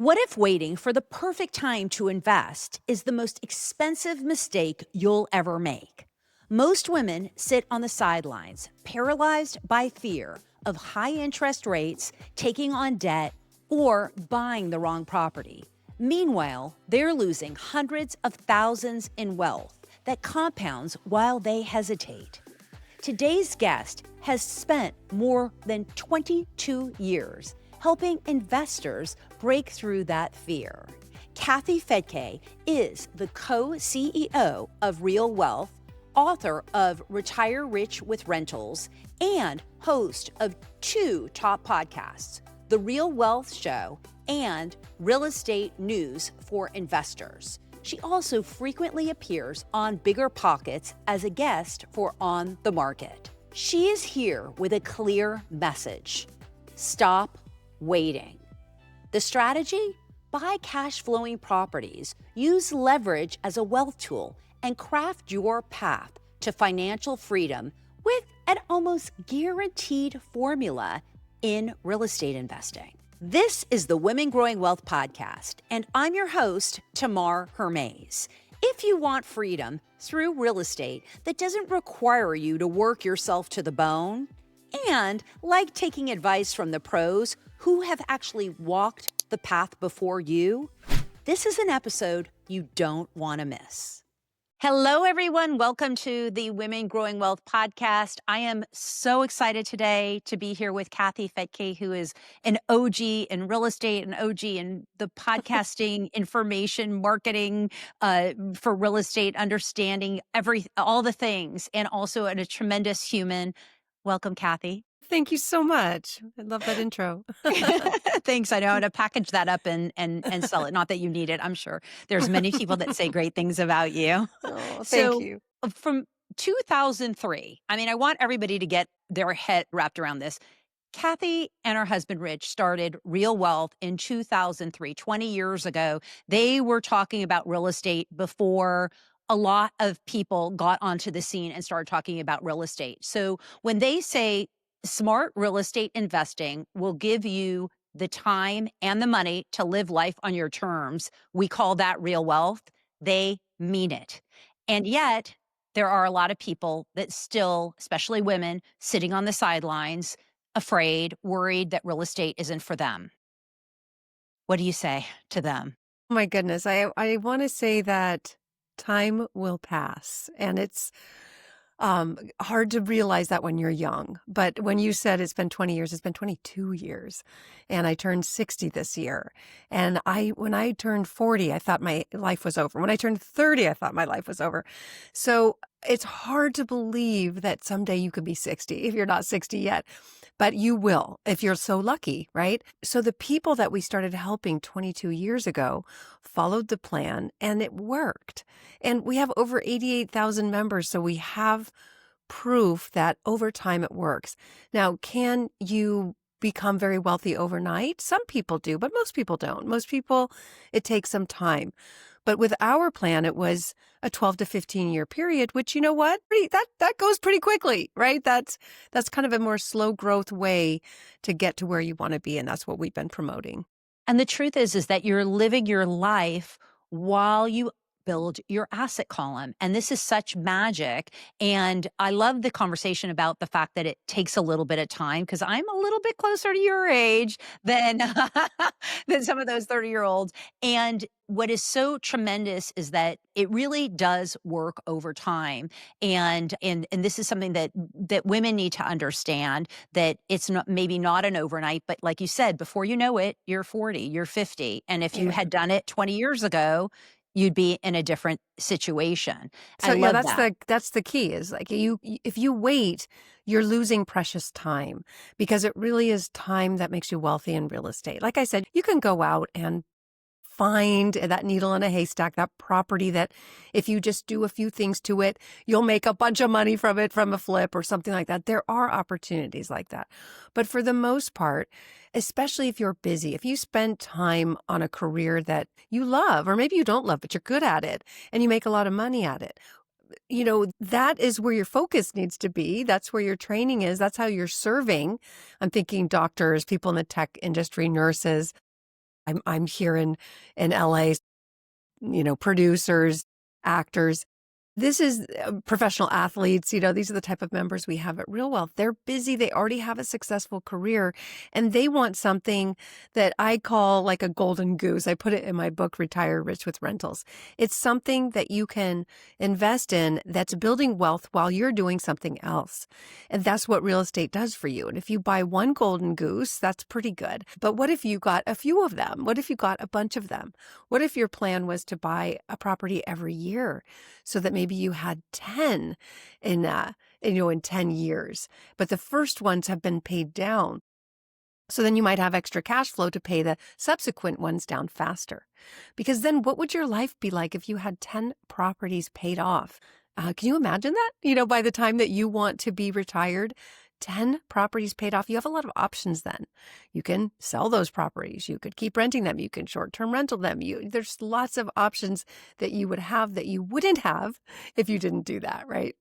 What if waiting for the perfect time to invest is the most expensive mistake you'll ever make? Most women sit on the sidelines, paralyzed by fear of high interest rates, taking on debt, or buying the wrong property. Meanwhile, they're losing hundreds of thousands in wealth that compounds while they hesitate. Today's guest has spent more than 22 years helping investors break through that fear. Kathy Fettke is the co-CEO of Real Wealth, author of Retire Rich with Rentals, and host of two top podcasts, The Real Wealth Show and Real Estate News for Investors. She also frequently appears on Bigger Pockets as a guest for On the Market. She is here with a clear message. Stop waiting. The strategy? Buy cash flowing properties, use leverage as a wealth tool, and craft your path to financial freedom with an almost guaranteed formula in real estate investing. This is the Women Growing Wealth podcast, and I'm your host, Tamar Hermes. If you want freedom through real estate that doesn't require you to work yourself to the bone, and like taking advice from the pros who have actually walked the path before you, this is an episode you don't want to miss. Hello, everyone. Welcome to the Women Growing Wealth podcast. I am so excited today to be here with Kathy Fettke, who is an OG in real estate, an OG in the podcasting, information, marketing for real estate, understanding all the things, and also a tremendous human. Welcome, Kathy. Thank you so much. I love that intro. Thanks. I know how to package that up and sell it. Not that you need it. I'm sure there's many people that say great things about you. Oh, thank So you. from 2003, I want everybody to get their head wrapped around this. Kathy and her husband, Rich, started Real Wealth in 2003, 20 years ago. They were talking about real estate before a lot of people got onto the scene and started talking about real estate. So when they say smart real estate investing will give you the time and the money to live life on your terms, we call that real wealth. They mean it. And yet, there are a lot of people that still, especially women, sitting on the sidelines, afraid, worried that real estate isn't for them. What do you say to them? Oh my goodness. I want to say that time will pass, and it's hard to realize that when you're young. But when you said it's been 20 years, it's been 22 years. And I turned 60 this year. And when I turned 40, I thought my life was over. When I turned 30, I thought my life was over. So it's hard to believe that someday you could be 60 if you're not 60 yet. But you will if you're so lucky, right? So the people that we started helping 22 years ago followed the plan and it worked. And we have over 88,000 members. So we have proof that over time it works. Now, can you become very wealthy overnight? Some people do, but most people don't. Most people, it takes some time. But with our plan, it was a 12 to 15 year period, which, you know what, that goes pretty quickly, right? That's kind of a more slow growth way to get to where you want to be. And that's what we've been promoting. And the truth is that you're living your life while you build your asset column. And this is such magic. And I love the conversation about the fact that it takes a little bit of time because I'm a little bit closer to your age than, than some of those 30-year-olds. And what is so tremendous is that it really does work over time. And this is something that women need to understand, that it's not maybe not an overnight, but like you said, before you know it, you're 40, you're 50. And if you had done it 20 years ago, you'd be in a different situation. So I love that's the key is like if you wait, you're losing precious time because it really is time that makes you wealthy in real estate. Like I said, you can go out and find that needle in a haystack, that property that if you just do a few things to it, you'll make a bunch of money from it from a flip or something like that. There are opportunities like that. But for the most part, especially if you're busy, if you spend time on a career that you love, or maybe you don't love, but you're good at it and you make a lot of money at it, you know, that is where your focus needs to be. That's where your training is. That's how you're serving. I'm thinking doctors, people in the tech industry, nurses. I'm here in LA, producers, actors. This is professional athletes. These are the type of members we have at Real Wealth. They're busy. They already have a successful career, and they want something that I call like a golden goose. I put it in my book, Retire Rich with Rentals. It's something that you can invest in that's building wealth while you're doing something else. And that's what real estate does for you. And if you buy one golden goose, that's pretty good. But what if you got a few of them? What if you got a bunch of them? What if your plan was to buy a property every year so that maybe you had 10 in 10 years, but the first ones have been paid down. So then you might have extra cash flow to pay the subsequent ones down faster. Because then what would your life be like if you had 10 properties paid off? Can you imagine that? By the time that you want to be retired, 10 properties paid off, you have a lot of options then. You can sell those properties. You could keep renting them. You can short-term rental them. There's lots of options that you would have that you wouldn't have if you didn't do that, right?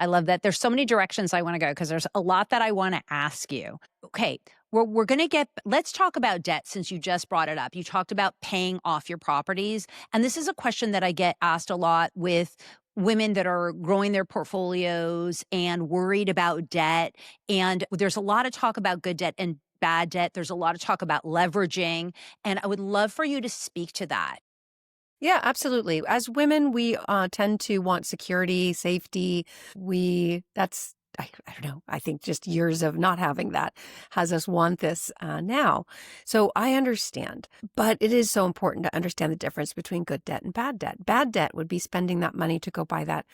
I love that. There's so many directions I want to go because there's a lot that I want to ask you. Okay, we're going to let's talk about debt since you just brought it up. You talked about paying off your properties. And this is a question that I get asked a lot with women that are growing their portfolios and worried about debt. And there's a lot of talk about good debt and bad debt. There's a lot of talk about leveraging. And I would love for you to speak to that. Yeah, absolutely. As women, we tend to want security, safety. I don't know, I think just years of not having that has us want this now. So I understand, but it is so important to understand the difference between good debt and bad debt. Bad debt would be spending that money to go buy that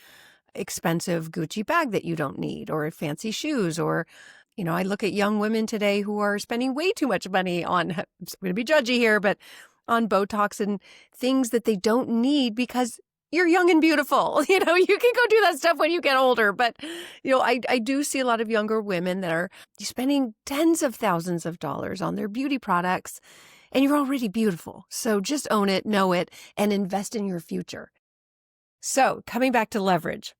expensive Gucci bag that you don't need, or fancy shoes, or I look at young women today who are spending way too much money on, I'm going to be judgy here, but on Botox and things that they don't need because you're young and beautiful. You can go do that stuff when you get older. But, I do see a lot of younger women that are spending tens of thousands of dollars on their beauty products, and you're already beautiful. So just own it, know it, and invest in your future. So coming back to leverage.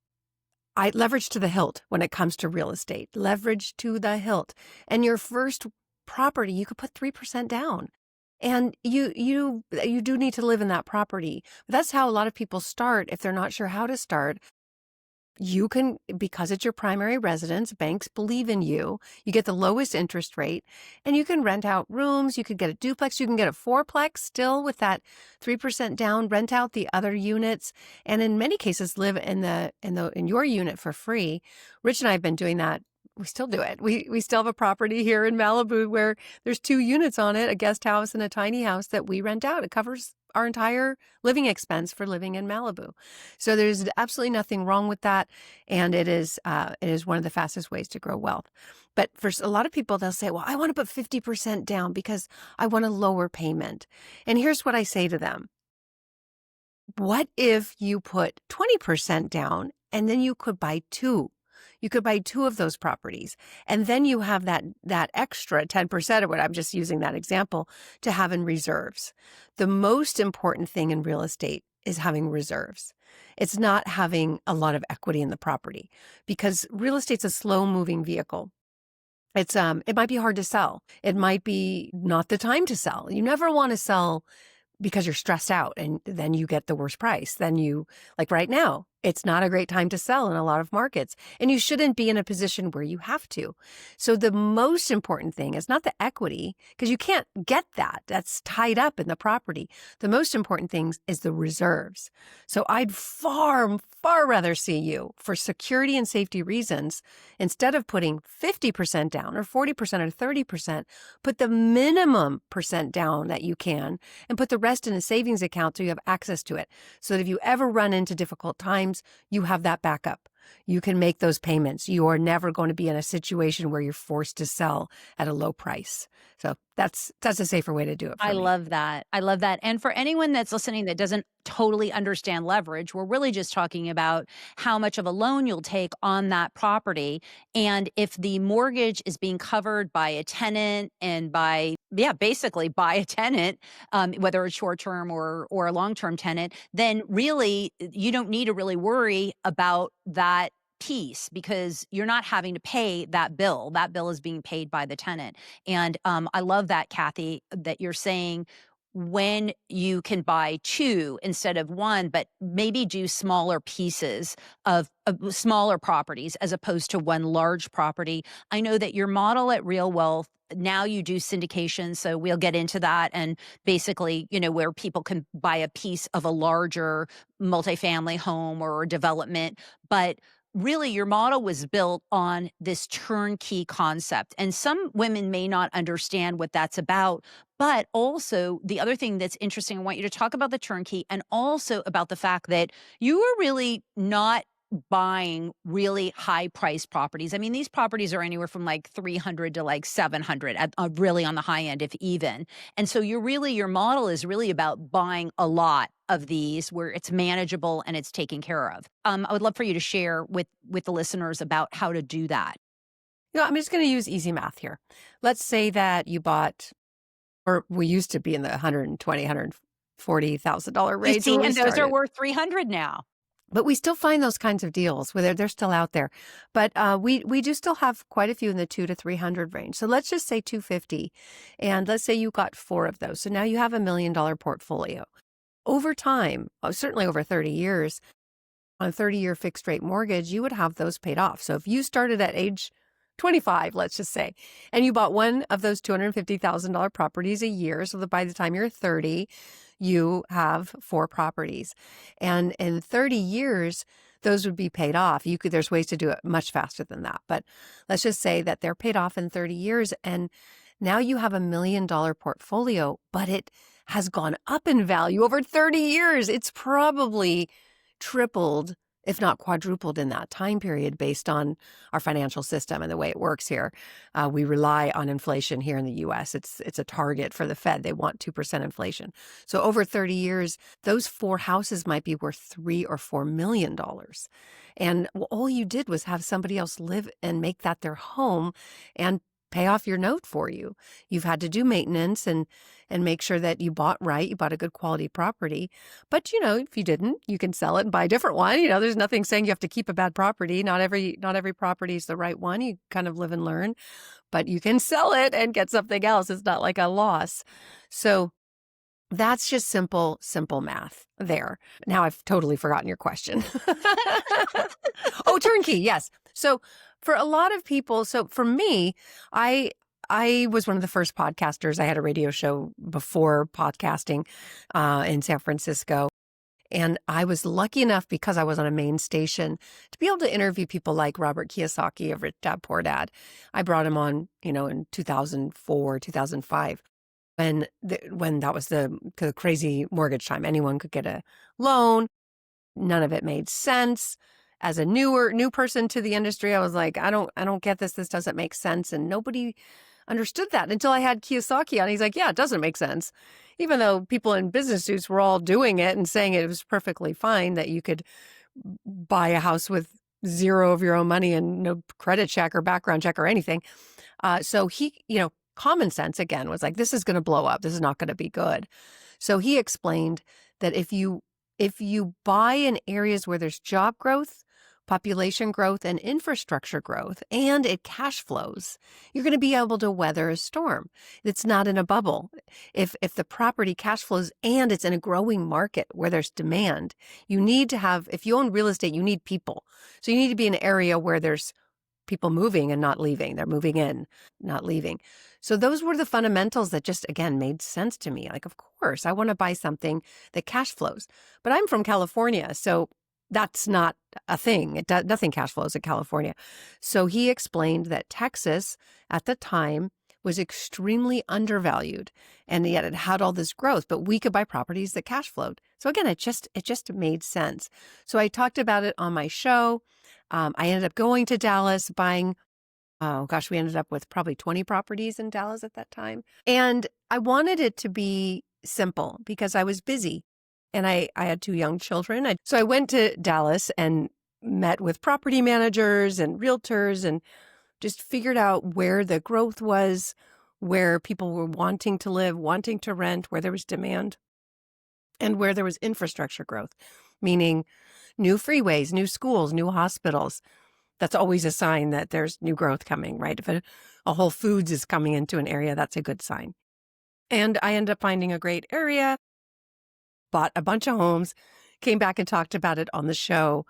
I leverage to the hilt when it comes to real estate. Leverage to the hilt. And your first property, you could put 3% down. And you do need to live in that property. But that's how a lot of people start if they're not sure how to start. You can, because it's your primary residence, banks believe in you. You get the lowest interest rate, and you can rent out rooms. You could get a duplex. You can get a fourplex still with that 3% down. Rent out the other units, and in many cases, live in your unit for free. Rich and I have been doing that. We still do it. We still have a property here in Malibu where there's 2 units on it, a guest house and a tiny house that we rent out. It covers our entire living expense for living in Malibu. So there's absolutely nothing wrong with that. And it is one of the fastest ways to grow wealth. But for a lot of people, they'll say, well, I want to put 50% down because I want a lower payment. And here's what I say to them. What if you put 20% down and then you could buy 2? You could buy 2 of those properties, and then you have that extra 10%, or what, I'm just using that example, to have in reserves. The most important thing in real estate is having reserves. It's not having a lot of equity in the property, because real estate's a slow-moving vehicle. It might be hard to sell. It might be not the time to sell. You never want to sell because you're stressed out and then you get the worst price. Then like right now, it's not a great time to sell in a lot of markets, and you shouldn't be in a position where you have to. So the most important thing is not the equity, because you can't get that. That's tied up in the property. The most important thing is the reserves. So I'd far, far rather see you, for security and safety reasons, instead of putting 50% down or 40% or 30%, put the minimum percent down that you can and put the rest in a savings account so you have access to it. So that if you ever run into difficult times, you have that backup. You can make those payments. You are never going to be in a situation where you're forced to sell at a low price. So that's a safer way to do it for I me. love that. I love that. And for anyone that's listening that doesn't totally understand leverage, we're really just talking about how much of a loan you'll take on that property. And if the mortgage is being covered by a tenant and basically by a tenant, whether it's short-term or a long-term tenant, then really you don't need to really worry about that piece because you're not having to pay that bill. That bill is being paid by the tenant. And I love that, Kathy, that you're saying when you can buy two instead of one, but maybe do smaller pieces of smaller properties as opposed to one large property. I know that your model at Real Wealth, now you do syndication, so we'll get into that, and basically, where people can buy a piece of a larger multifamily home or development. But really, your model was built on this turnkey concept. And some women may not understand what that's about. But also, the other thing that's interesting, I want you to talk about the turnkey and also about the fact that you were really not buying really high priced properties. I mean, these properties are anywhere from like 300 to like 700 at really on the high end, if even. And so your model is really about buying a lot of these where it's manageable and it's taken care of. I would love for you to share with the listeners about how to do that. I'm just going to use easy math here. Let's say that you bought, or we used to be in the $140,000 You range see, when we and those are started. worth 300 now. But we still find those kinds of deals where they're still out there. But we do still have quite a few in the 2 to 300 range. So let's just say 250, and let's say you got 4 of those. So now you have $1 million portfolio. Over time, certainly over 30 years, on a 30-year fixed rate mortgage, you would have those paid off. So if you started at age 25, let's just say, and you bought one of those $250,000 properties a year, so that by the time you're 30, you have 4 properties. And in 30 years, those would be paid off. There's ways to do it much faster than that. But let's just say that they're paid off in 30 years. And now you have $1 million portfolio, but it has gone up in value over 30 years. It's probably tripled, if not quadrupled in that time period based on our financial system and the way it works here. We rely on inflation here in the U.S. It's a target for the Fed. They want 2% inflation. So over 30 years, those 4 houses might be worth $3 or $4 million. And all you did was have somebody else live and make that their home and pay off your note for you. You've had to do maintenance and make sure that you bought right, you bought a good quality property. But if you didn't, you can sell it and buy a different one. There's nothing saying you have to keep a bad property. Not every property is the right one. You kind of live and learn, but you can sell it and get something else. It's not like a loss. So that's just simple math there. Now I've totally forgotten your question. Oh, turnkey. Yes. So for a lot of people, so for me, I was one of the first podcasters. I had a radio show before podcasting in San Francisco. And I was lucky enough, because I was on a main station, to be able to interview people like Robert Kiyosaki of Rich Dad Poor Dad. I brought him on, in 2004, 2005. When that was the crazy mortgage time. Anyone could get a loan. None of it made sense. As a new person to the industry, I was like, I don't get this. This doesn't make sense. And nobody understood that until I had Kiyosaki on. He's like, yeah, it doesn't make sense. Even though people in business suits were all doing it and saying it was perfectly fine that you could buy a house with zero of your own money and no credit check or background check or anything. So he, common sense again was like, this is going to blow up. This is not going to be good. So he explained that if you buy in areas where there's job growth, population growth, and infrastructure growth, and it cash flows, you're going to be able to weather a storm. It's not in a bubble. If the property cash flows and it's in a growing market where there's demand, you need to have, if you own real estate, you need people. So you need to be in an area where there's people moving and not leaving. They're moving in, not leaving. So those were the fundamentals that just, again, made sense to me. Like, of course, I want to buy something that cash flows. But I'm from California, so that's not a thing. Nothing cash flows in California. So he explained that Texas at the time was extremely undervalued, and yet it had all this growth, but we could buy properties that cash flowed. So again, it just made sense. So I talked about it on my show. I ended up going to Dallas, buying, we ended up with probably 20 properties in Dallas at that time. And I wanted it to be simple because I was busy and I had 2 young children. So I went to Dallas and met with property managers and realtors and just figured out where the growth was, where people were wanting to live, wanting to rent, where there was demand, and where there was infrastructure growth, meaning new freeways, new schools, new hospitals. That's always a sign that there's new growth coming, right? If a Whole Foods is coming into an area, that's a good sign. And I ended up finding a great area, bought a bunch of homes, came back and talked about it on the show.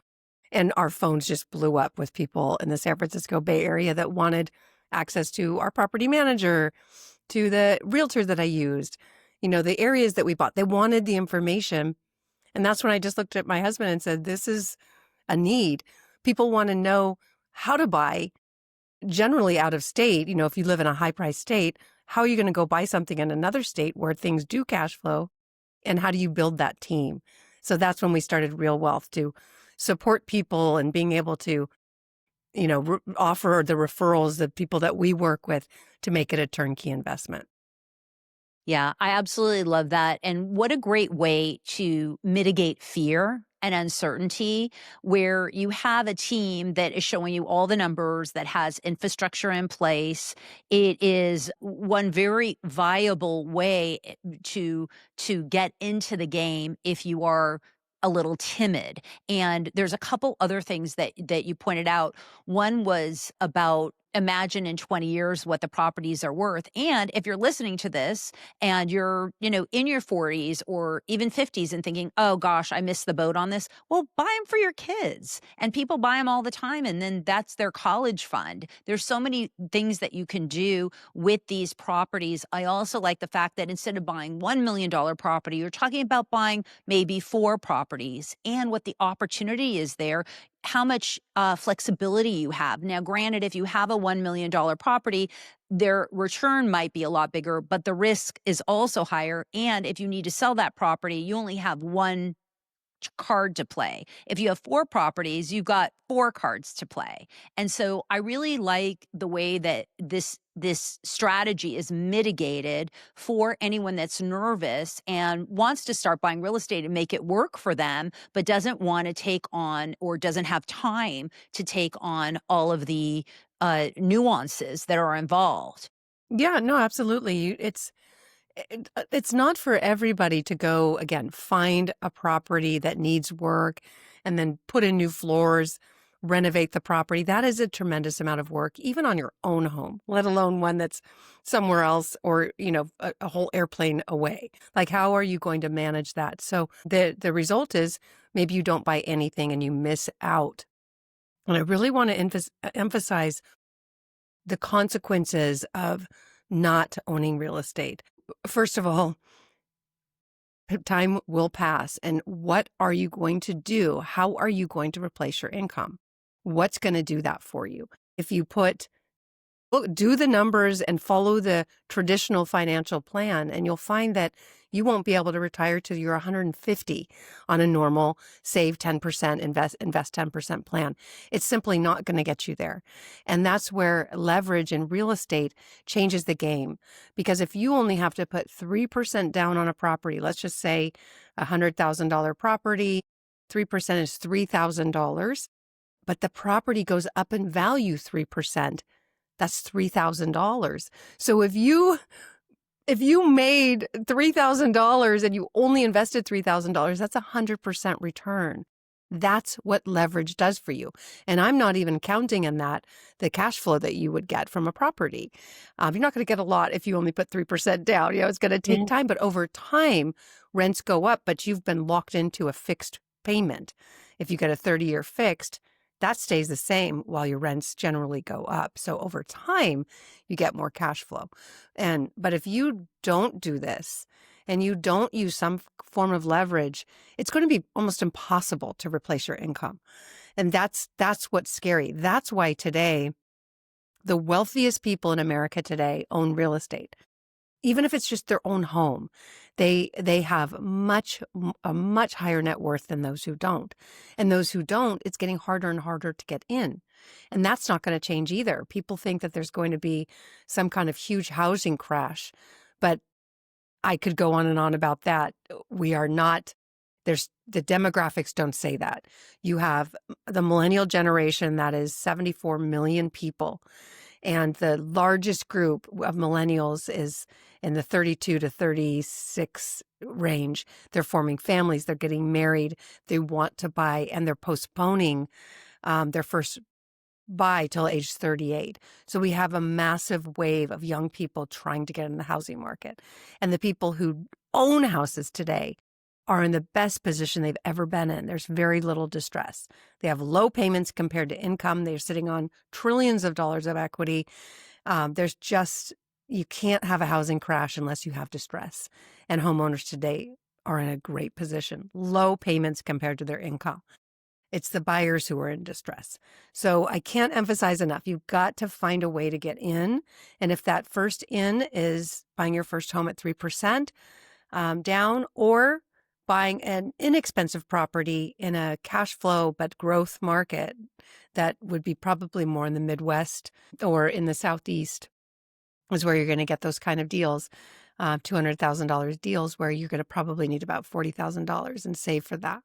And our phones just blew up with people in the San Francisco Bay Area that wanted access to our property manager, to the realtor that I used, the areas that we bought. They wanted the information. And that's when I just looked at my husband and said, this is a need. People want to know how to buy generally out of state. If you live in a high price state, how are you going to go buy something in another state where things do cash flow? And how do you build that team? So that's when we started Real Wealth, to support people and being able to, offer the referrals, the people that we work with, to make it a turnkey investment. Yeah, I absolutely love that. And what a great way to mitigate fear and uncertainty, where you have a team that is showing you all the numbers, that has infrastructure in place. It is one very viable way to get into the game if you are a little timid. And there's a couple other things that you pointed out. One was about imagine in 20 years what the properties are worth. And if you're listening to this and you're, in your 40s or even 50s and thinking, oh gosh, I missed the boat on this, well, buy them for your kids. And people buy them all the time. And then that's their college fund. There's so many things that you can do with these properties. I also like the fact that instead of buying $1 million property, you're talking about buying maybe 4 properties, and what the opportunity is there, how much flexibility you have. Now, granted, if you have a $1 million property, their return might be a lot bigger, but the risk is also higher. And if you need to sell that property, you only have one card to play. If you have 4 properties, you've got 4 cards to play. And so I really like the way that this strategy is mitigated for anyone that's nervous and wants to start buying real estate and make it work for them, but doesn't want to take on or doesn't have time to take on all of the nuances that are involved. Yeah, no, absolutely. It's not for everybody to go, again, find a property that needs work and then put in new floors, renovate the property. That is a tremendous amount of work, even on your own home, let alone one that's somewhere else, or, a whole airplane away. Like, how are you going to manage that? So the result is maybe you don't buy anything and you miss out. And I really want to emphasize the consequences of not owning real estate. First of all, time will pass. And what are you going to do? How are you going to replace your income? What's going to do that for you? If you do the numbers and follow the traditional financial plan, and you'll find that you won't be able to retire till you're 150 on a normal save 10%, invest 10% plan. It's simply not going to get you there. And that's where leverage in real estate changes the game. Because if you only have to put 3% down on a property, let's just say a $100,000 property, 3% is $3,000, but the property goes up in value 3%. That's $3,000. So if you made $3,000 and you only invested $3,000, that's 100% return. That's what leverage does for you. And I'm not even counting in that the cash flow that you would get from a property. You're not going to get a lot if you only put 3% down. It's going to take time, but over time, rents go up, but you've been locked into a fixed payment. If you get a 30-year fixed, that stays the same while your rents generally go up. So over time, you get more cash flow. But if you don't do this and you don't use some form of leverage, it's going to be almost impossible to replace your income. And that's what's scary. That's why today, the wealthiest people in America today own real estate. Even if it's just their own home, they have a much higher net worth than those who don't. And those who don't, it's getting harder and harder to get in. And that's not going to change either. People think that there's going to be some kind of huge housing crash, but I could go on and on about that. We are not. The demographics don't say that. You have the millennial generation, that is 74 million people. And the largest group of millennials is in the 32 to 36 range. They're forming families. They're getting married. They want to buy, and they're postponing their first buy till age 38. So we have a massive wave of young people trying to get in the housing market. And the people who own houses today are in the best position they've ever been in. There's very little distress. They have low payments compared to income. They're sitting on trillions of dollars of equity. There's just, you can't have a housing crash unless you have distress. And homeowners today are in a great position. Low payments compared to their income. It's the buyers who are in distress. So I can't emphasize enough. You've got to find a way to get in. And if that first in is buying your first home at 3% down, or buying an inexpensive property in a cash flow but growth market that would be probably more in the Midwest or in the Southeast, is where you're going to get those kind of deals, $200,000 deals where you're going to probably need about $40,000 and save for that.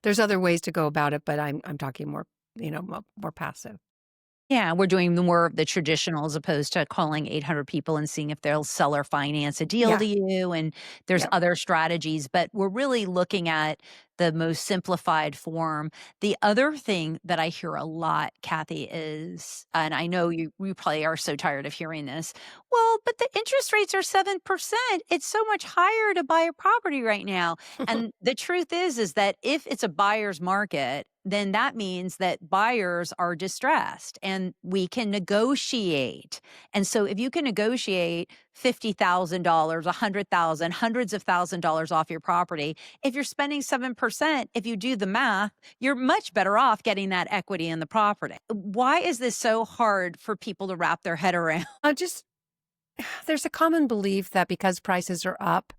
There's other ways to go about it, but I'm talking more, more passive. Yeah, we're doing more of the traditional as opposed to calling 800 people and seeing if they'll sell or finance a deal Yeah. to you, and there's Yeah. other strategies, but we're really looking at the most simplified form. The other thing that I hear a lot, Kathy, is, and I know you probably are so tired of hearing this, well, but the interest rates are 7%. It's so much higher to buy a property right now. And the truth is that if it's a buyer's market, then that means that buyers are distressed and we can negotiate. And so if you can negotiate $50,000, 100,000, hundreds of $1,000s off your property, if you're spending 7%, if you do the math, you're much better off getting that equity in the property. Why is this so hard for people to wrap their head around? Just there's a common belief that because prices are up,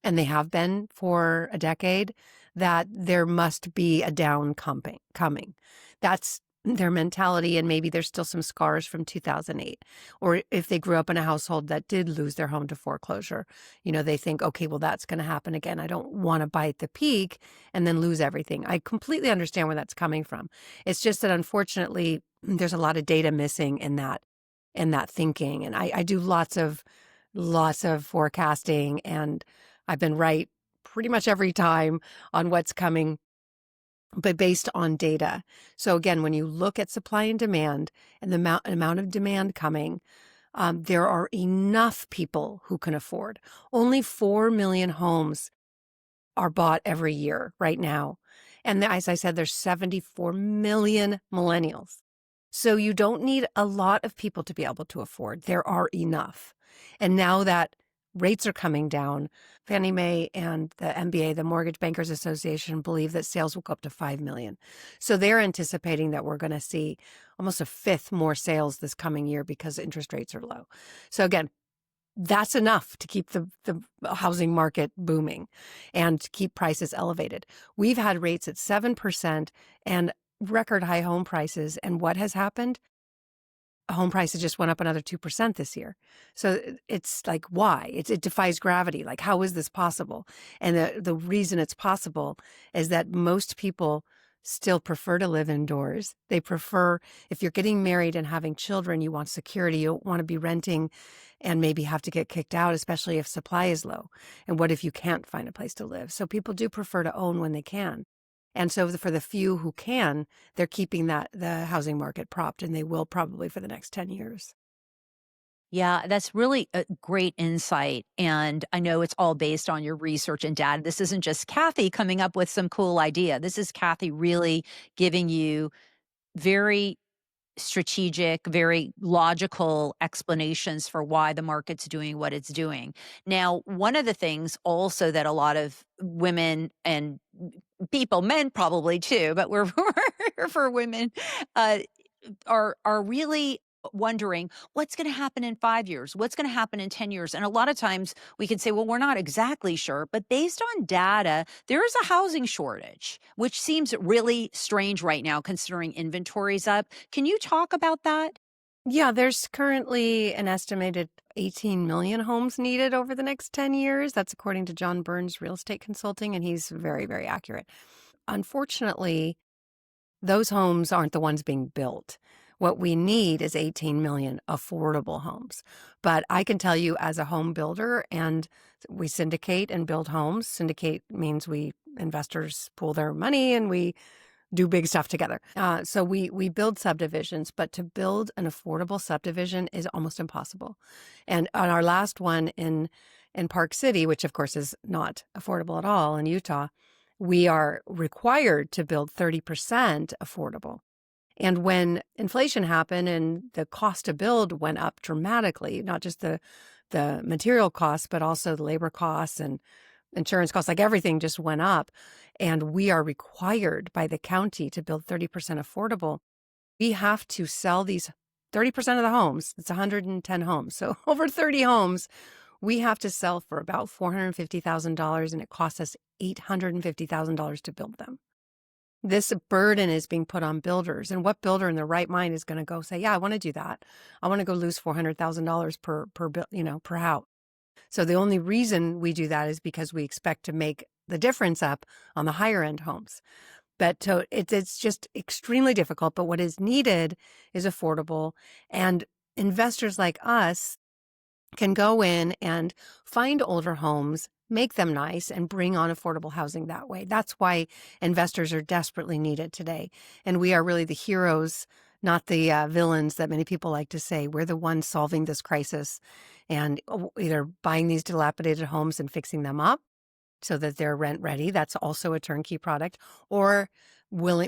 and they have been for a decade, that there must be a down coming. That's their mentality, and maybe there's still some scars from 2008. Or if they grew up in a household that did lose their home to foreclosure, they think, okay, well, that's going to happen again. I don't want to buy at the peak and then lose everything. I completely understand where that's coming from. It's just that unfortunately, there's a lot of data missing in that thinking. And I do lots of forecasting, and I've been right pretty much every time on what's coming, but based on data. So again, when you look at supply and demand and the amount of demand coming, there are enough people who can afford. Only 4 million homes are bought every year right now. And as I said, there's 74 million millennials. So you don't need a lot of people to be able to afford. There are enough. And now that rates are coming down, Fannie Mae and the MBA, the Mortgage Bankers Association, believe that sales will go up to 5 million. So they're anticipating that we're going to see almost a fifth more sales this coming year because interest rates are low. So again, that's enough to keep the housing market booming and to keep prices elevated. We've had rates at 7% and record high home prices. And what has happened? Home prices just went up another 2% this year. So it's like, why? It defies gravity. Like, how is this possible? And the reason it's possible is that most people still prefer to live indoors. They prefer, if you're getting married and having children, you want security. You don't want to be renting and maybe have to get kicked out, especially if supply is low. And what if you can't find a place to live? So people do prefer to own when they can. And so for the few who can, they're keeping the housing market propped, and they will probably for the next 10 years. Yeah, that's really a great insight. And I know it's all based on your research and data. This isn't just Kathy coming up with some cool idea. This is Kathy really giving you very strategic, very logical explanations for why the market's doing what it's doing. Now, one of the things also that a lot of women and people, men probably too, but we're for women, uh, are really wondering what's going to happen in 5 years, what's going to happen in 10 years. And a lot of times we can say, well, we're not exactly sure, but based on data, there is a housing shortage, which seems really strange right now considering inventory's up. Can you talk about that? Yeah, there's currently an estimated 18 million homes needed over the next 10 years. That's according to John Burns Real Estate Consulting, and he's very, very accurate. Unfortunately, those homes aren't the ones being built. What we need is 18 million affordable homes. But I can tell you, as a home builder, and we syndicate and build homes. Syndicate means investors pool their money and we do big stuff together. So we build subdivisions, but to build an affordable subdivision is almost impossible. And on our last one in Park City, which of course is not affordable at all in Utah, we are required to build 30% affordable. And when inflation happened and the cost to build went up dramatically, not just the material costs, but also the labor costs and insurance costs, like everything just went up. And we are required by the county to build 30% affordable. We have to sell these 30% of the homes. It's 110 homes. So over 30 homes, we have to sell for about $450,000, and it costs us $850,000 to build them. This burden is being put on builders. And what builder in their right mind is going to go say, yeah, I want to do that. I want to go lose $400,000 per house. So the only reason we do that is because we expect to make the difference up on the higher end homes. But so it's just extremely difficult. But what is needed is affordable. And investors like us can go in and find older homes, make them nice, and bring on affordable housing that way. That's why investors are desperately needed today. And we are really the heroes, not the villains that many people like to say. We're the ones solving this crisis and either buying these dilapidated homes and fixing them up so that they're rent ready. That's also a turnkey product. Or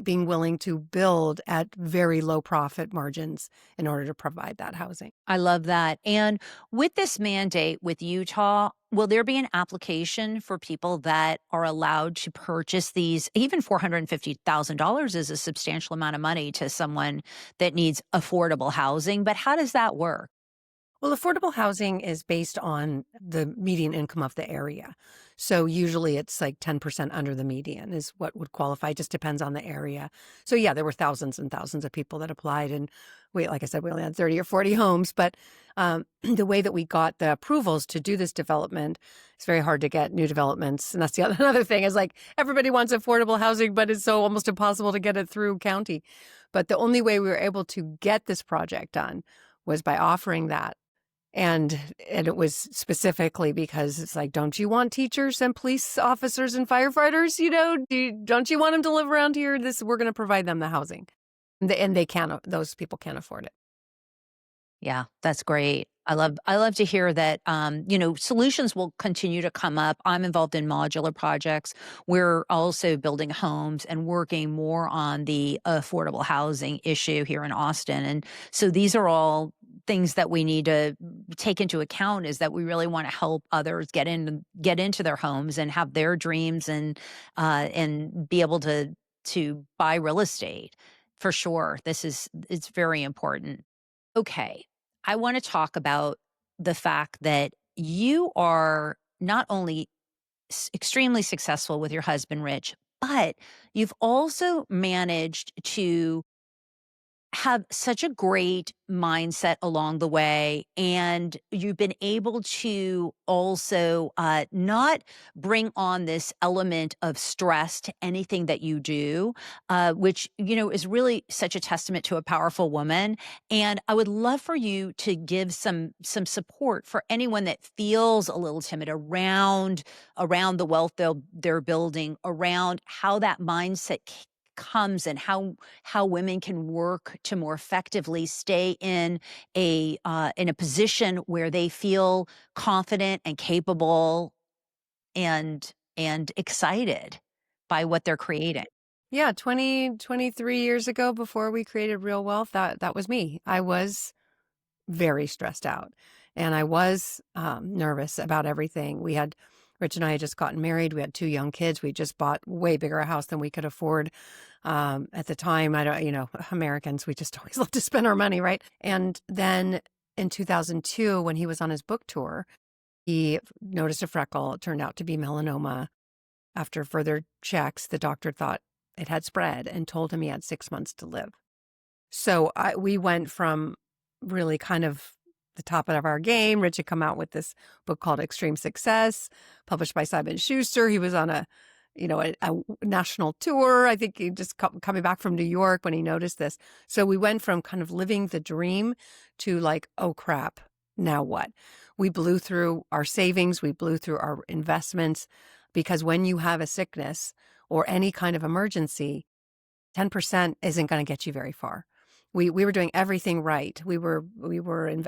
being willing to build at very low profit margins in order to provide that housing. I love that. And with this mandate with Utah, will there be an application for people that are allowed to purchase these? Even $450,000 is a substantial amount of money to someone that needs affordable housing. But how does that work? Well, affordable housing is based on the median income of the area. So usually it's like 10% under the median is what would qualify. It just depends on the area. So yeah, there were thousands and thousands of people that applied. And like I said, we only had 30 or 40 homes. But the way that we got the approvals to do this development, it's very hard to get new developments. And that's another thing is like everybody wants affordable housing, but it's so almost impossible to get it through county. But the only way we were able to get this project done was by offering that. And it was specifically because it's like, don't you want teachers and police officers and firefighters? Don't you want them to live around here? We're going to provide them the housing, and they can't. Those people can't afford it. Yeah, that's great. I love to hear that solutions will continue to come up. I'm involved in modular projects. We're also building homes and working more on the affordable housing issue here in Austin. And so these are all things that we need to take into account is that we really want to help others get into their homes and have their dreams and be able to buy real estate. For sure. It's very important. Okay. I want to talk about the fact that you are not only extremely successful with your husband, Rich, but you've also managed to have such a great mindset along the way. And you've been able to also not bring on this element of stress to anything that you do, which, is really such a testament to a powerful woman. And I would love for you to give some support for anyone that feels a little timid around the wealth they're building, around how that mindset comes and how women can work to more effectively stay in a position where they feel confident and capable and excited by what they're creating. Yeah, 23 years ago, before we created Real Wealth, that was me. I was very stressed out, and I was nervous about everything. Rich and I had just gotten married. We had two young kids. We just bought way bigger a house than we could afford at the time. I don't, Americans, we just always love to spend our money, right? And then in 2002, when he was on his book tour, he noticed a freckle. It turned out to be melanoma. After further checks, the doctor thought it had spread and told him he had 6 months to live. So we went from really kind of the top of our game. Rich had come out with this book called Extreme Success, published by Simon Schuster. He was on a national tour. I think he just coming back from New York when he noticed this. So we went from kind of living the dream to like, oh crap, now what? We blew through our savings. We blew through our investments because when you have a sickness or any kind of emergency, 10% isn't going to get you very far. We were doing everything right. We were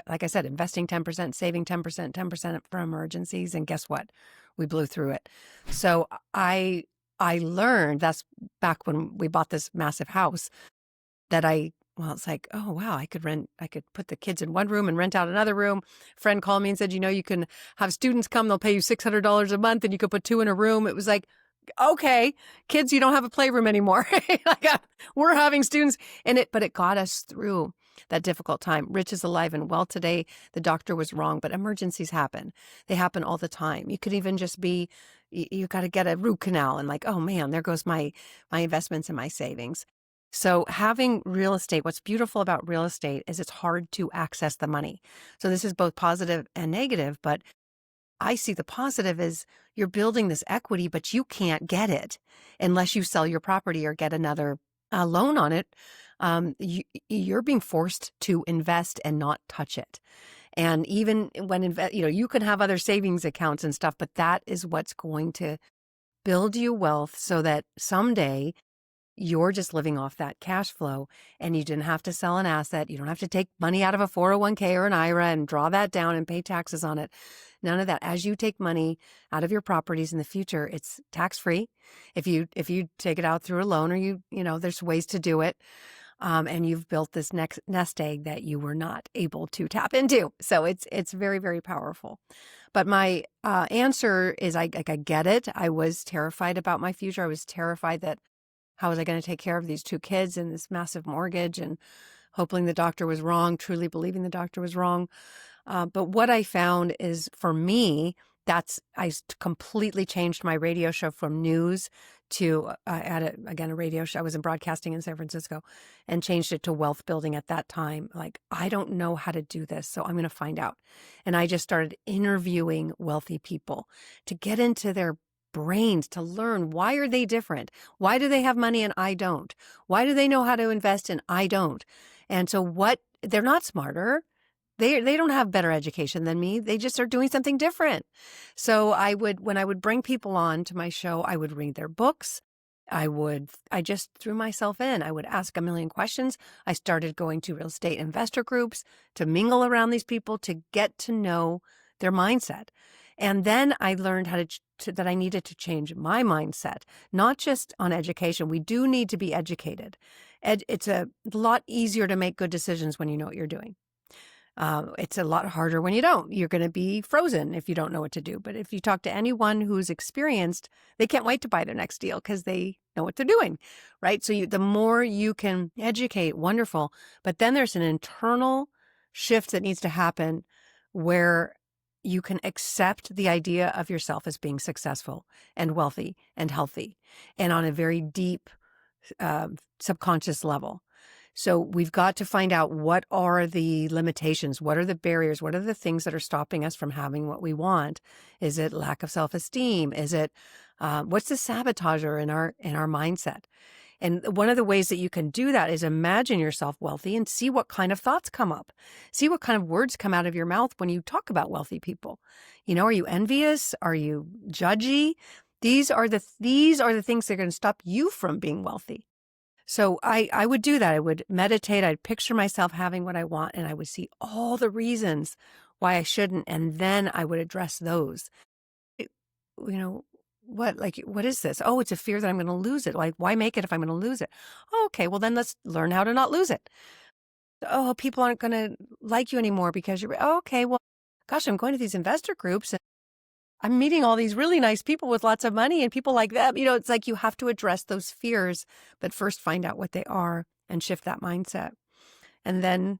like I said, investing 10%, saving 10%, 10% for emergencies, and guess what? We blew through it. So I learned, that's back when we bought this massive house, that it's like, oh wow, I could put the kids in one room and rent out another room. A friend called me and said, you can have students come, they'll pay you $600 a month and you could put 2 in a room. It was like, okay, kids, you don't have a playroom anymore. We're having students but it got us through that difficult time. Rich is alive and well today. The doctor was wrong, but emergencies happen. They happen all the time. You could even just be, you got to get a root canal and like, oh man, there goes my investments and my savings. So having real estate, what's beautiful about real estate is it's hard to access the money. So this is both positive and negative, but I see the positive is you're building this equity, but you can't get it unless you sell your property or get another loan on it. You're being forced to invest and not touch it. And even when you can have other savings accounts and stuff, but that is what's going to build you wealth so that someday you're just living off that cash flow and you didn't have to sell an asset. You don't have to take money out of a 401k or an IRA and draw that down and pay taxes on it. None of that. As you take money out of your properties in the future, it's tax-free. If you take it out through a loan or there's ways to do it. And you've built this next nest egg that you were not able to tap into. So it's very, very powerful. But my answer is I get it. I was terrified about my future. I was terrified that how was I going to take care of these 2 kids and this massive mortgage, and hoping the doctor was wrong, truly believing the doctor was wrong. But what I found is, for me, I completely changed my radio show from news to a radio show. I was in broadcasting in San Francisco and changed it to wealth building at that time. Like, I don't know how to do this, so I'm going to find out. And I just started interviewing wealthy people to get into their brains, to learn, why are they different? Why do they have money and I don't? Why do they know how to invest and I don't? And so they're not smarter. They don't have better education than me. They just are doing something different. So when I would bring people on to my show, I would read their books. I just threw myself in. I would ask a million questions. I started going to real estate investor groups to mingle around these people, to get to know their mindset. And then I learned that I needed to change my mindset, not just on education. We do need to be educated. It's a lot easier to make good decisions when you know what you're doing. It's a lot harder when you don't. You're going to be frozen if you don't know what to do. But if you talk to anyone who's experienced, they can't wait to buy their next deal because they know what they're doing, right? So the more you can educate, wonderful. But then there's an internal shift that needs to happen where you can accept the idea of yourself as being successful and wealthy and healthy, and on a very deep subconscious level. So we've got to find out, what are the limitations? What are the barriers? What are the things that are stopping us from having what we want? Is it lack of self-esteem? Is it what's the sabotager in our mindset? And one of the ways that you can do that is imagine yourself wealthy and see what kind of thoughts come up. See what kind of words come out of your mouth when you talk about wealthy people. Are you envious? Are you judgy? These are the things that are going to stop you from being wealthy. So I would do that. I would meditate. I'd picture myself having what I want, and I would see all the reasons why I shouldn't. And then I would address those. What is this? Oh, it's a fear that I'm going to lose it. Like, why make it if I'm going to lose it? Oh, okay, well then let's learn how to not lose it. Oh, people aren't going to like you anymore because okay, well, gosh, I'm going to these investor groups and I'm meeting all these really nice people with lots of money and people like that. It's like you have to address those fears, but first find out what they are and shift that mindset. And then,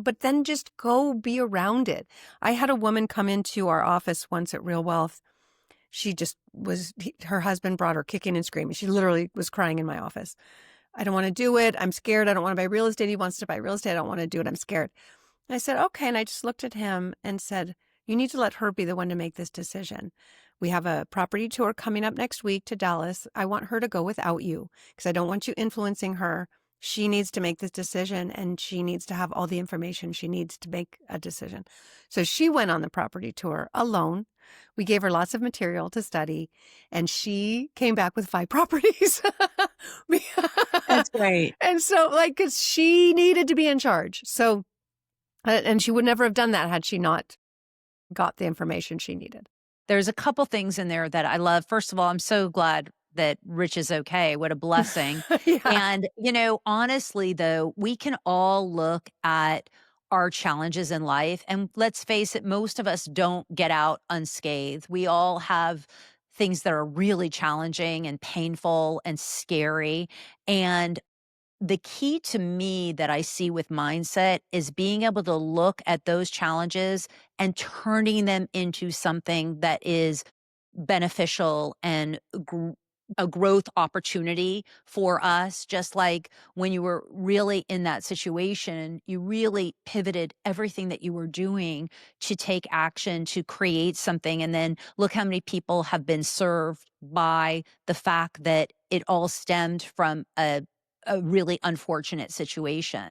but then just go be around it. I had a woman come into our office once at Real Wealth. She just her husband brought her kicking and screaming. She literally was crying in my office. I don't want to do it. I'm scared. I don't want to buy real estate. He wants to buy real estate. I don't want to do it. I'm scared. And I said, okay. And I just looked at him and said, you need to let her be the one to make this decision. We have a property tour coming up next week to Dallas. I want her to go without you because I don't want you influencing her. She needs to make this decision, and she needs to have all the information she needs to make a decision. So she went on the property tour alone. We gave her lots of material to study, and she came back with 5 properties. That's great. And so, like, because she needed to be in charge. So, and she would never have done that had she not got the information she needed. There's a couple things in there that I love. First of all, I'm so glad that Rich is okay. What a blessing. Yeah. And, honestly, though, we can all look at our challenges in life. And let's face it, most of us don't get out unscathed. We all have things that are really challenging and painful and scary. And the key to me that I see with mindset is being able to look at those challenges and turning them into something that is beneficial and a growth opportunity for us. Just like when you were really in that situation, you really pivoted everything that you were doing to take action to create something. And then look how many people have been served by the fact that it all stemmed from a really unfortunate situation.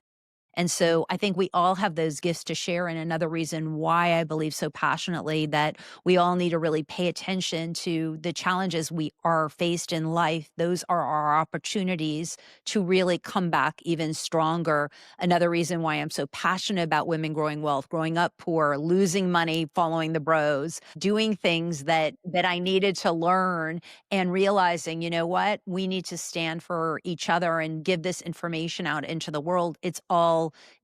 And so I think we all have those gifts to share. And another reason why I believe so passionately that we all need to really pay attention to the challenges we are faced in life. Those are our opportunities to really come back even stronger. Another reason why I'm so passionate about women growing wealth, growing up poor, losing money, following the bros, doing things that I needed to learn and realizing, you know what, we need to stand for each other and give this information out into the world.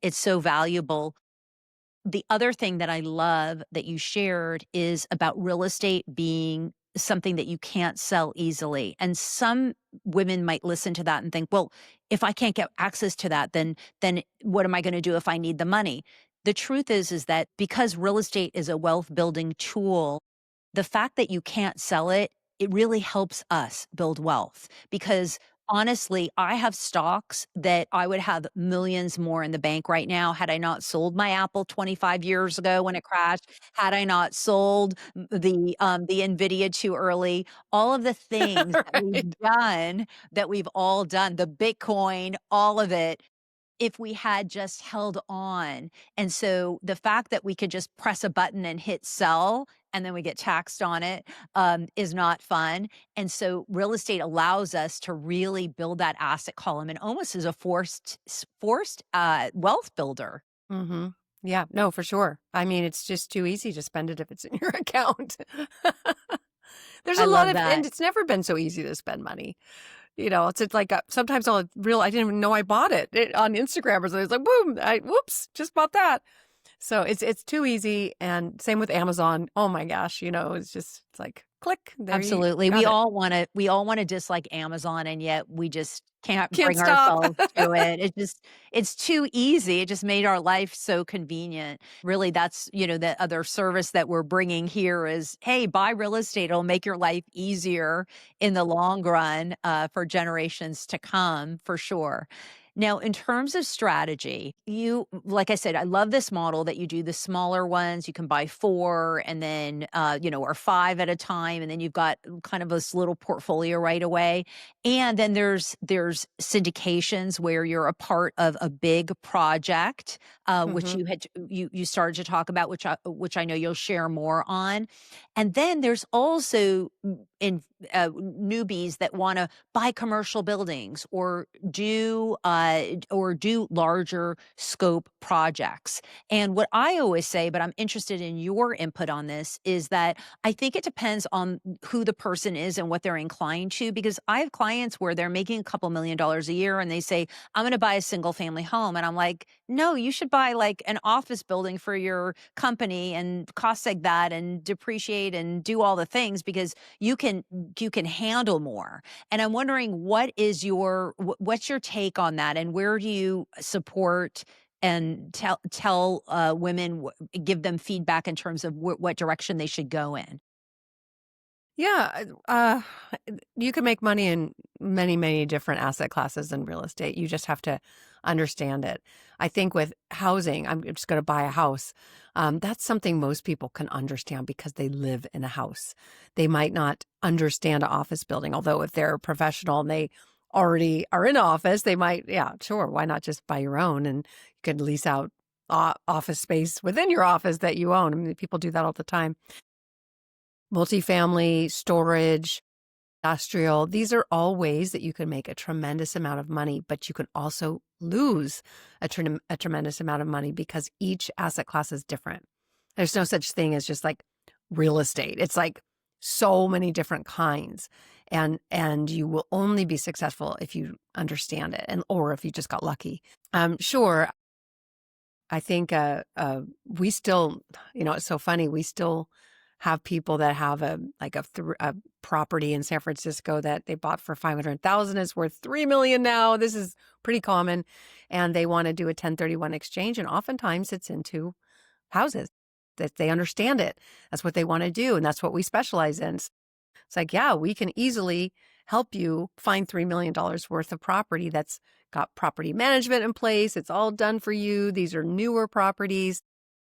It's so valuable. The other thing that I love that you shared is about real estate being something that you can't sell easily. And some women might listen to that and think, well, if I can't get access to that, then what am I going to do if I need the money? The truth is that because real estate is a wealth building tool, the fact that you can't sell it, it really helps us build wealth because honestly, I have stocks that I would have millions more in the bank right now had I not sold my Apple 25 years ago when it crashed, had I not sold the Nvidia too early, all of the things that we've Right. done, that we've all done, the Bitcoin, all of it, if we had just held on. And so the fact that we could just press a button and hit sell and then we get taxed on it is not fun. And so real estate allows us to really build that asset column and almost as a forced wealth builder. Mm-hmm. Yeah, no, for sure. I mean, it's just too easy to spend it if it's in your account. There's I a lot love of, and that. it's never been so easy to spend money. It's like sometimes I didn't even know I bought it on Instagram or something. It's like, boom, whoops, just bought that. So it's too easy. And same with Amazon. Oh my gosh, it's like click, there you Absolutely. got it. We all wanna dislike Amazon, and yet we just can't Can't bring stop. ourselves to it. It's too easy. It just made our life so convenient. Really, that's, the other service that we're bringing here is, "Hey, buy real estate. It'll make your life easier in the long run, for generations to come," for sure. Now, in terms of strategy, like I said, I love this model that you do the smaller ones. You can buy 4 and then, or 5 at a time. And then you've got kind of this little portfolio right away. And then there's syndications where you're a part of a big project, which Hmm. you started to talk about, which I know you'll share more on. And then there's also in newbies that want to buy commercial buildings or do larger scope projects. And what I always say, but I'm interested in your input on this, is that I think it depends on who the person is and what they're inclined to. Because I have clients where they're making a couple $1 million a year and they say, I'm going to buy a single family home. And I'm like, no, you should buy like an office building for your company and cost like that and depreciate and do all the things because you can handle more. And I'm wondering what's your take on that, and where do you support and tell women, give them feedback in terms of what direction they should go in? Yeah, you can make money in many, many different asset classes in real estate. You just have to understand it. I think with housing, I'm just going to buy a house. That's something most people can understand because they live in a house. They might not understand an office building, although if they're a professional and they already are in office, they might, yeah, sure, why not just buy your own, and you could lease out office space within your office that you own. I mean, people do that all the time. Multifamily, storage, industrial, these are all ways that you can make a tremendous amount of money, but you can also lose a tremendous amount of money because each asset class is different. There's no such thing as just like real estate. It's like so many different kinds. And you will only be successful if you understand it, and or if you just got lucky. Sure, I think we still, it's so funny. We still have people that have a property in San Francisco that they bought for 500,000 is worth 3 million now. This is pretty common, and they want to do a 1031 exchange, and oftentimes it's into houses that they understand it. That's what they want to do, and that's what we specialize in. It's like, yeah, we can easily help you find $3 million worth of property that's got property management in place. It's all done for you. These are newer properties.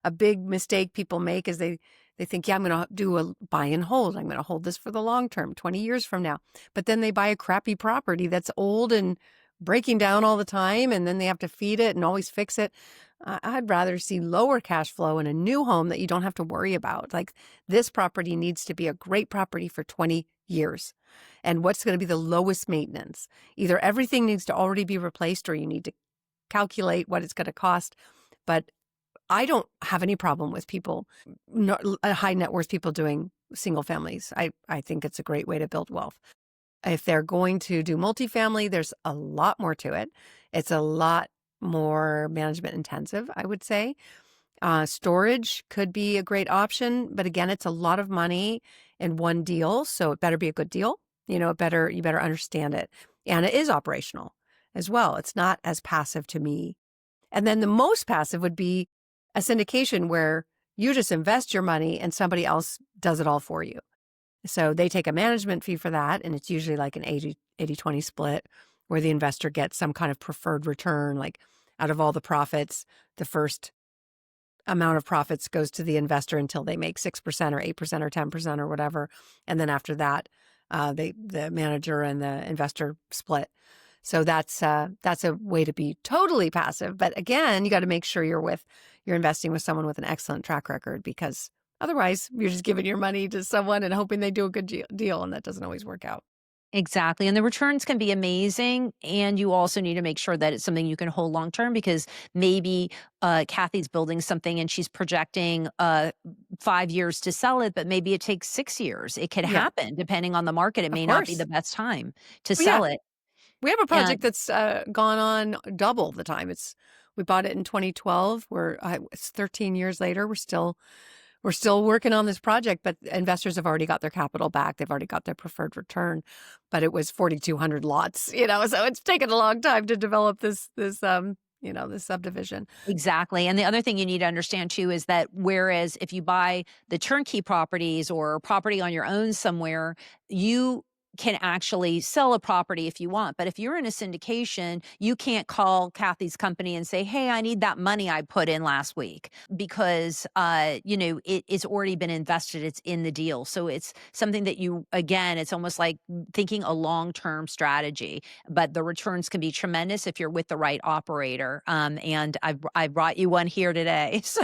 A big mistake people make is they think, yeah, I'm going to do a buy and hold. I'm going to hold this for the long term, 20 years from now. But then they buy a crappy property that's old and breaking down all the time, and then they have to feed it and always fix it. I'd rather see lower cash flow in a new home that you don't have to worry about. Like, this property needs to be a great property for 20 years. And what's going to be the lowest maintenance? Either everything needs to already be replaced, or you need to calculate what it's going to cost. But I don't have any problem with people, high net worth people, doing single families. I think it's a great way to build wealth. If they're going to do multifamily, there's a lot more to it. It's a lot more management intensive, I would say. Storage could be a great option, but again, it's a lot of money in one deal, so it better be a good deal. You better understand it. And it is operational as well. It's not as passive to me. And then the most passive would be a syndication where you just invest your money and somebody else does it all for you. So they take a management fee for that, and it's usually like an 80-20 split where the investor gets some kind of preferred return. Like, out of all the profits, the first amount of profits goes to the investor until they make 6% or 8% or 10% or whatever. And then after that, the manager and the investor split. So that's a way to be totally passive. But again, you got to make sure you're investing with someone with an excellent track record, because otherwise you're just giving your money to someone and hoping they do a good deal, and that doesn't always work out. Exactly. And the returns can be amazing. And you also need to make sure that it's something you can hold long term, because maybe Kathy's building something and she's projecting 5 years to sell it, but maybe it takes 6 years. It could Yeah, happen depending on the market. It of may not be course. the best time to Well, yeah, sell it. we have a And project that's gone on double the time. We bought it in 2012. It's 13 years later. We're still working on this project, but investors have already got their capital back. They've already got their preferred return, but it was 4,200 lots, so it's taken a long time to develop this subdivision. exactly. And the other thing you need to understand too is that whereas if you buy the turnkey properties or property on your own somewhere, you can actually sell a property if you want. But if you're in a syndication, you can't call Kathy's company and say, "Hey, I need that money I put in last week," because it's already been invested. It's in the deal. So it's something that it's almost like thinking a long-term strategy, but the returns can be tremendous if you're with the right operator. And I brought you one here today. So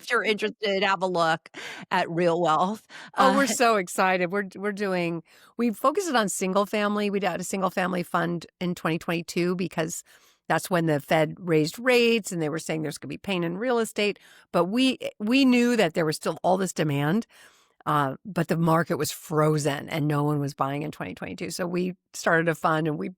if you're interested, have a look at Real Wealth. Oh, Uh, we're so excited. We focused it on single family. We did a single family fund in 2022 because that's when the Fed raised rates and they were saying there's going to be pain in real estate. But we knew that there was still all this demand, but the market was frozen and no one was buying in 2022. So we started a fund, and we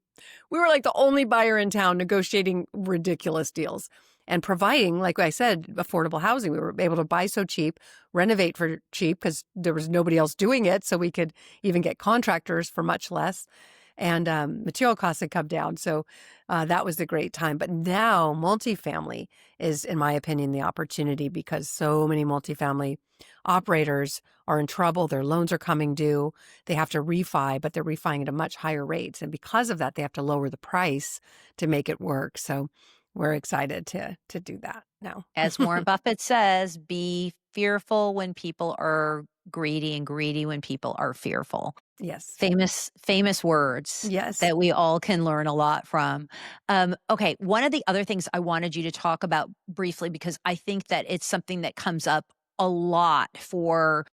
were like the only buyer in town negotiating ridiculous deals and providing, like I said, affordable housing. We were able to buy so cheap, renovate for cheap because there was nobody else doing it. So we could even get contractors for much less. And material costs had come down. So that was the great time. But now multifamily is, in my opinion, the opportunity, because so many multifamily operators are in trouble. Their loans are coming due. They have to refi, but they're refining at a much higher rate. And because of that, they have to lower the price to make it work. So we're excited to do that now. As Warren Buffett says, be fearful when people are greedy and greedy when people are fearful. Yes. Famous words Yes. that we all can learn a lot from. Okay, one of the other things I wanted you to talk about briefly, because I think that it's something that comes up a lot for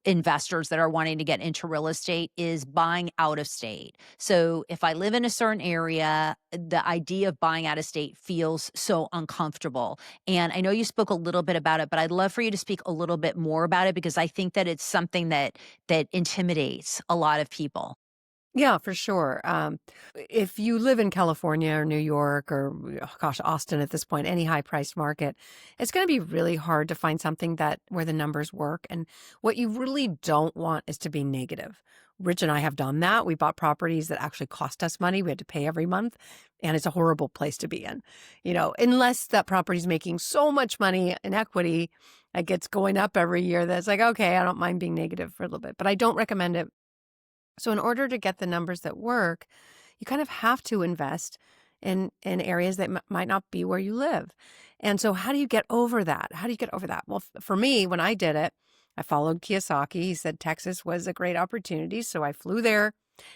investors that are wanting to get into real estate, is buying out of state. So if I live in a certain area, the idea of buying out of state feels so uncomfortable. And I know you spoke a little bit about it, but I'd love for you to speak a little bit more about it, because I think that it's something that intimidates a lot of people. Yeah, for sure. If you live in California or New York or, oh gosh, Austin at this point, any high priced market, it's going to be really hard to find something that where the numbers work. And what you really don't want is to be negative. Rich and I have done that. We bought properties that actually cost us money. We had to pay every month, and it's a horrible place to be in. Unless that property is making so much money in equity, it gets going up every year. That's like, okay, I don't mind being negative for a little bit, but I don't recommend it. So in order to get the numbers that work, you kind of have to invest in areas that might not be where you live. And so how do you get over that? How do you get over that? Well, for me, when I did it, I followed Kiyosaki. He said Texas was a great opportunity. So I flew there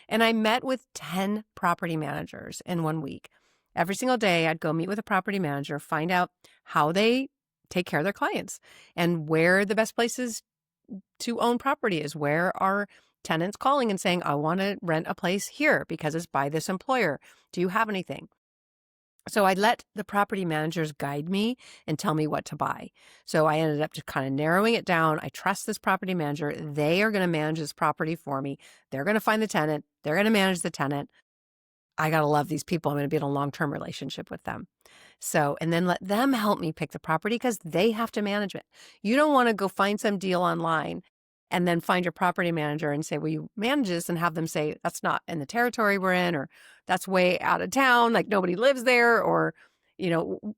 and I met with 10 property managers in 1 week. Every single day, I'd go meet with a property manager, find out how they take care of their clients and where the best places to own property is. Where are tenants calling and saying, I want to rent a place here because it's by this employer. Do you have anything? So I let the property managers guide me and tell me what to buy. So I ended up just kind of narrowing it down. I trust this property manager. They are going to manage this property for me. They're going to find the tenant. They're going to manage the tenant. I got to love these people. I'm going to be in a long-term relationship with them. So, and then let them help me pick the property because they have to manage it. You don't want to go find some deal online and then find your property manager and say, will you manage this? And have them say, that's not in the territory we're in, or that's way out of town, like nobody lives there, or,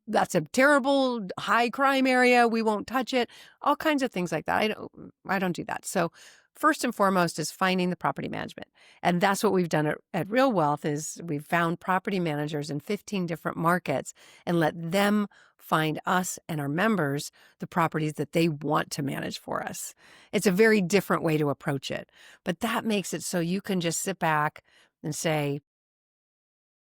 that's a terrible high crime area. We won't touch it. All kinds of things like that. I don't do that. So first and foremost is finding the property management. And that's what we've done at Real Wealth is we've found property managers in 15 different markets and let them find us and our members the properties that they want to manage for us. It's a very different way to approach it, but that makes it so you can just sit back and say,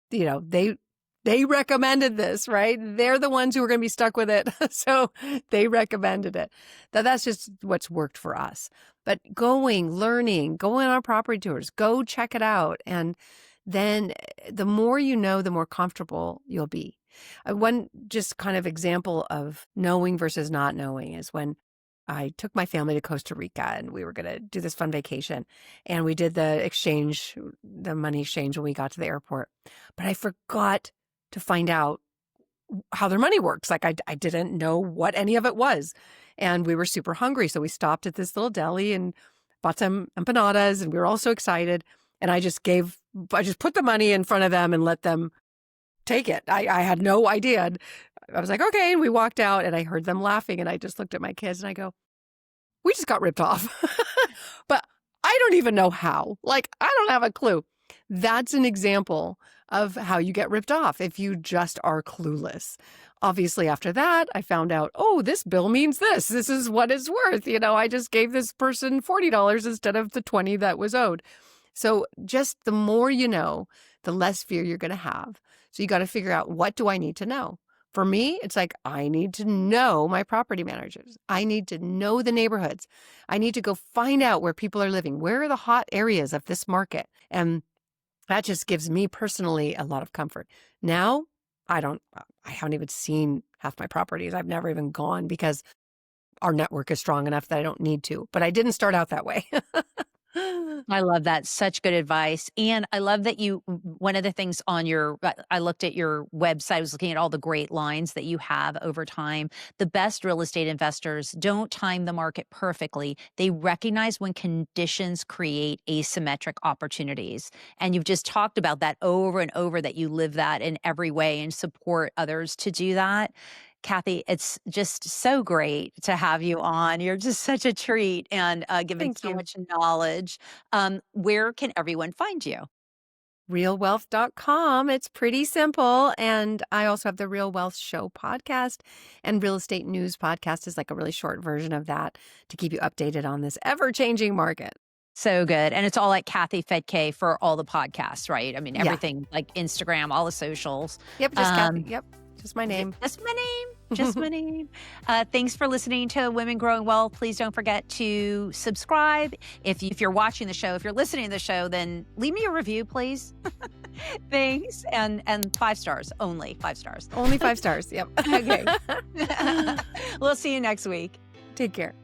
they recommended this, right? They're the ones who are going to be stuck with it. So they recommended it. That's just what's worked for us. But learning, go on our property tours, go check it out. And then the more you know, the more comfortable you'll be. One just kind of example of knowing versus not knowing is when I took my family to Costa Rica and we were going to do this fun vacation. And we did the money exchange when we got to the airport. But I forgot to find out how their money works. Like I didn't know what any of it was. And we were super hungry. So we stopped at this little deli and bought some empanadas and we were all so excited. And I just put the money in front of them and let them take it. I had no idea. And I was like, okay. And we walked out and I heard them laughing and I just looked at my kids and I go, we just got ripped off. But I don't even know how. Like, I don't have a clue. That's an example of how you get ripped off if you just are clueless. Obviously, after that, I found out, oh, this bill means this. This is what it's worth. I just gave this person $40 instead of the $20 that was owed. So just the more you know, the less fear you're going to have. So you got to figure out, what do I need to know? For me, it's like, I need to know my property managers. I need to know the neighborhoods. I need to go find out where people are living. Where are the hot areas of this market? And that just gives me personally a lot of comfort. Now, I haven't even seen half my properties. I've never even gone because our network is strong enough that I don't need to. But I didn't start out that way. I love that. Such good advice. And I love that one of the things I looked at your website, I was looking at all the great lines that you have over time. The best real estate investors don't time the market perfectly. They recognize when conditions create asymmetric opportunities. And you've just talked about that over and over, that you live that in every way and support others to do that. Kathy, it's just so great to have you on. You're just such a treat and given Thank so you. much knowledge. Where can everyone find you? realwealth.com. It's pretty simple. And I also have the Real Wealth Show podcast, and Real Estate News podcast is like a really short version of that to keep you updated on this ever-changing market. So good. And it's all like Kathy Fettke for all the podcasts, right? I mean, Yeah. everything like Instagram, all the socials. Yep, just Kathy. Yep, just my name. Just my name. Just my name. Thanks for listening to Women Growing Wealth. Please don't forget to subscribe. If you're watching the show, if you're listening to the show, then leave me a review, please. Thanks. And 5 stars only. 5 stars. Only 5 stars. Yep. Okay. We'll see you next week. Take care.